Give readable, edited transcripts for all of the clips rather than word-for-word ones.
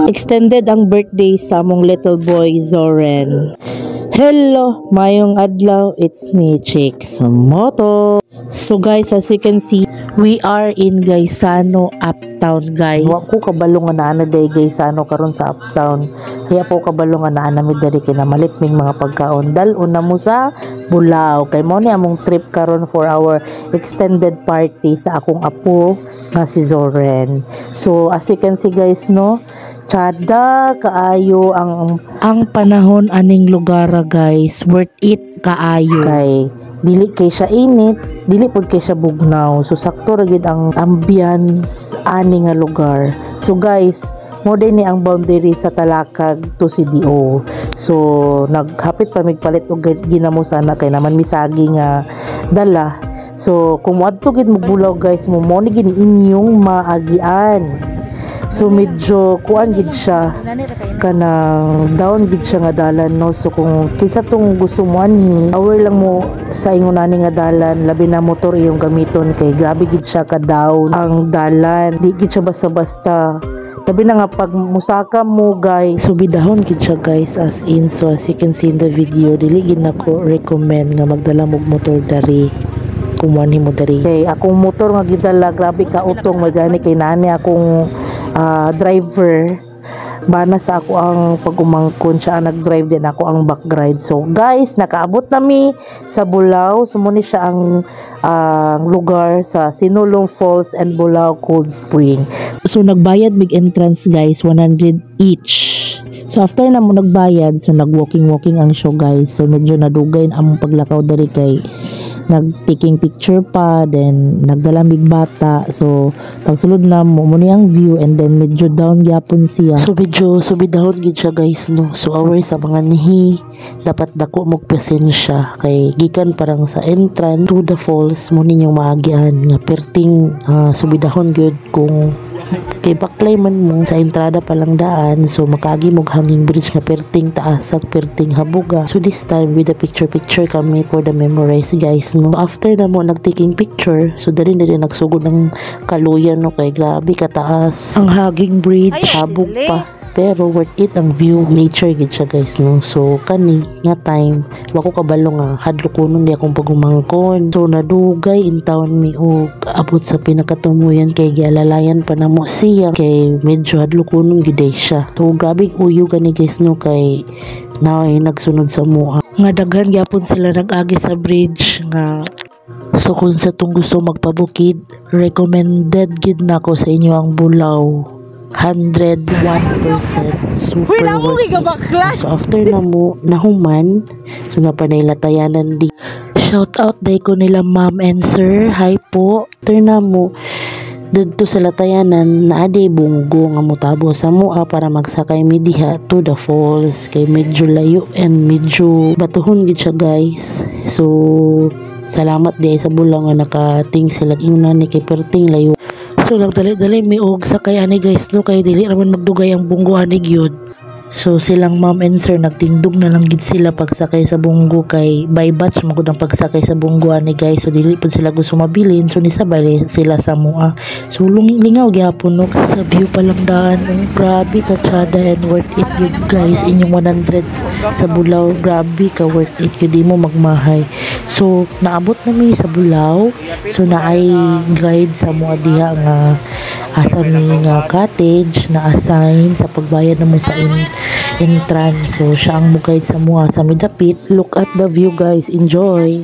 Extended ang birthday sa among little boy Zoren. Hello, mayong adlaw, it's me, Chicks Moto. So guys, as you can see, we are in Gaisano Uptown, guys. Wa ko kabalo nga naa na day Gaisano karon sa Uptown. Kaya po kabalo nga naa na mi diri kinamalit ming mga pagkaon. Dalon na mo sa Bulao. Kay mo ni among trip karon for our extended party sa akong apo nga si Zoren. So as you can see guys, no, tsada kaayo ang panahon aning lugar, guys. Worth it kaayo. Kay dili kay siya init, dili pud kay siya bugnaw. So sakto ra gid ang ambience ani nga lugar. So guys, mo din ni ang boundary sa Talakag to CDO. So naghapit pa migpalit og ginamo sana kay naman misagi nga dala. So kung adto gid mo Bulao guys, mo ni gid inyong maagian. So medyo kuan gid siya kanang down gid siya nga dalan, no. So kung kisa tong gusto mo ani aware lang mo sa ingon ani nga dalan, labi na motor iyong gamiton kay grabe gid siya ka down ang dalan, di gid siya basta-basta. Labi na nga pag musaka mo guys, subidahon gid siya guys, as in. So as you can see in the video, dili gid nako recommend nga magdala mo motor dari kumuani mo dari. Kay akong motor nga gidala grabe ka utong magani kay nani akong driver bana sa ako ang pag-umangkon, siya ang nag-drive din, ako ang back ride. So guys, nakaabot nami sa Bulao. Sumuni siya ang lugar sa Sinulong Falls and Bulao Cold Spring. So nagbayad big entrance guys, 100 each. So after na mo nagbayad, so nag-walking ang show guys. So medyo nadugay ang paglakaw dari kay nag-taking picture pa, then nagdalamig bata. So pagsulod na mo muna ang view, and then medyo down gyapon siya. So medyo subidahon gid siya guys, no. So aware sa mga nihi, dapat dako mo pasensya kay gikan parang sa entrance to the falls mo ninyong maagian nga perting subidahon gyud kung kay baklay man mo sa entrada palang daan. So makagi mo hanging bridge nga perting taas at perting habuga. So this time with the picture kami for the memories guys, no. After na mo nag-taking picture, so dali nagsugod ng kaluyan, no, kay grabe kataas ang hanging bridge, habog pa. Pero worth it ang view, nature gid siya guys, no. So kani nga time wa ko kabalo nga hadlukonon di akong pagumangkon. So nadugay in town mi og abot sa pinakatumuyan kay gialalayan pa namo siya kay medyo hadlukonon gid siya. So grabe uyo gani guys, no, kay naway nagsunod sa mua nga daghan gyapon sila nag-agi sa bridge nga. So kung sa tong gusto magpabukid, recommended gid nako sa inyo ang Bulao. 101% super worth it. So after na mo nahuman, so napanay-latayanan di. Shout out day ko nila ma'am and sir, hi po. After na mo dito sa latayanan na ade bunggo nga motabo sa mua para magsakay mi diha to the falls kay medyo layo and medyo batuhon gid siya guys. So salamat di sa Bulao nga nakating sila ingnan ni kay perting layo. So nagdali-dali mi og sakay ani guys, no, kay dili naman magdugay ang bunggo ani gyud. So silang ma'am and sir nagtindog na lang gid sila pagsakay sa bunggo kay by batch magud ang pagsakay sa bunggo ani guys. So dili pud sila gusto mabilin, so nisabay sila sa mua. So lingaw gyapon, no, sa view pa lang daan. Grabe ka tsada and worth it yun guys. Inyong 100 sa Bulao, grabe ka worth it yun, di mo magmahay. So naabot na mi sa Bulao. So naay guide sa mua diha nga asa ni nga cottage na assign sa pagbayad na mo sa entrance. So siya ang mugayad sa mua sa midapit. Look at the view guys, enjoy.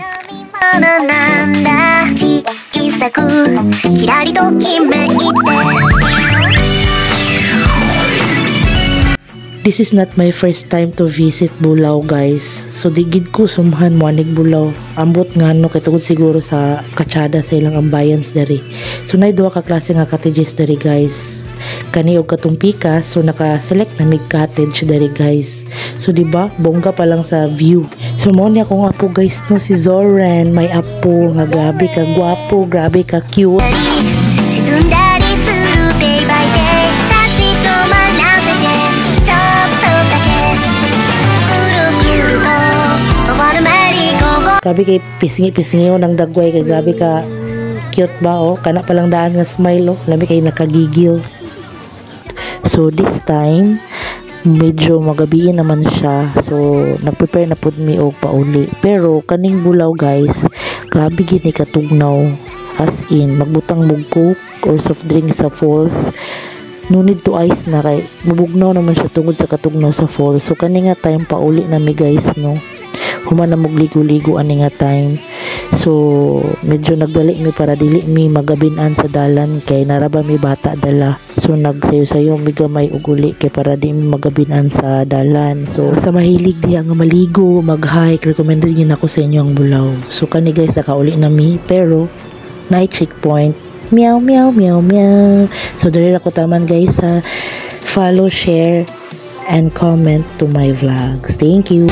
This is not my first time to visit Bulao guys. So digid ko sumhan mo anig Bulao. Ambot nga no kay tungod siguro sa katsada sa ilang ambayans dari. So nay duha ka klase nga cottages dari guys. Kani og katong pikas, so naka-select na mig cottage dari guys. So diba bongga pa lang sa view. So mo ni akong apo guys, no, si Zoren, may apo nga grabe ka gwapo, grabe ka cute. Grabe kay pisngi-pisngi ng dagway kay grabe ka Cute ba oh? Kana palang daan nga smile oh. Lami kay nakagigil. So this time, medyo magabi naman siya. So nagprepare na pud mi og pauli. Pero kaning bulaw guys, grabe gini katugnaw. As in, magbutang mog coke or soft drink sa falls. No need to ice na kay mabugnaw naman siya tungod sa katugnaw sa falls. So kani nga time pauli na mi guys no. Human na mog ligo-ligo ani nga time. So medyo nagdali mi para dili mi magabinan sa dalan kay naraba mi bata dala. So nagsayo-sayo mi gamay og uli kay para di mi magabinan sa dalan. So sa mahilig diha nga maligo, mag-hike, recommend rin ako sa inyo ang bulaw. So kani guys nakauli na mi pero night checkpoint. Meow meow meow meow. So diri ako taman guys sa follow, share and comment to my vlogs. Thank you.